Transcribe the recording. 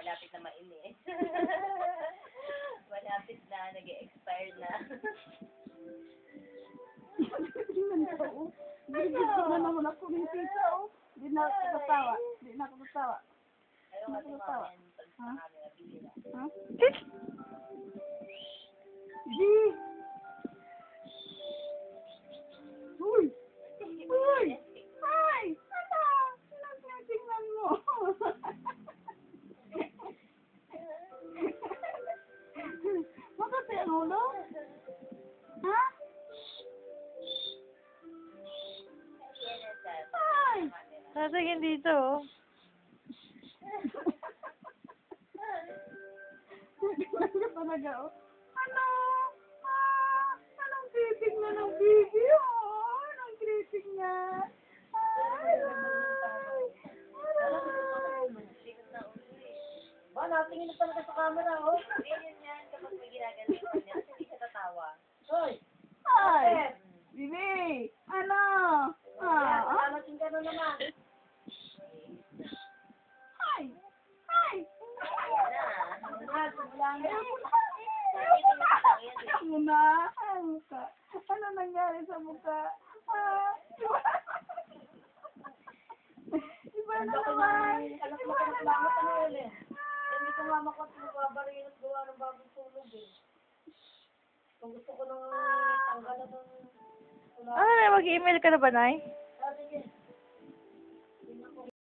malapit na mainit. Malapit na, nag-expire na. Ginigit na naman ako ng pizza, oh. Hindi na ako tatawa. Hindi na ako tatawa. Ayaw nga tumawa yan pag sa camera, bihira. Ha? Di! Uy! Uy! Ay! Ano? Ano tingnan mo? Makati ang ulo? Ha? Ay! Nasagin dito, oh. Ano talaga, oh? Ano? Anong creeping na ng baby, oh? Anong creeping niya? Ay! Ba, natingin na talaga sa camera, oh. Ganyan yan kapag may ginagawa niya. Kasi hindi siya tatawa. Hoy! Ay! Bibi! Ano? Lalating ka na naman. Ay! Ay! Ang muna! Ang mukha! Ano nangyari sa mukha? Iba na naman! Alam ko na langot ano yun eh. Hindi ko nga makapagbabarin at gawa ng bagong tulog eh. Kung gusto ko nang tanggalan ng... Ano na, mag-email ka na ba, Nay? Ah, sige.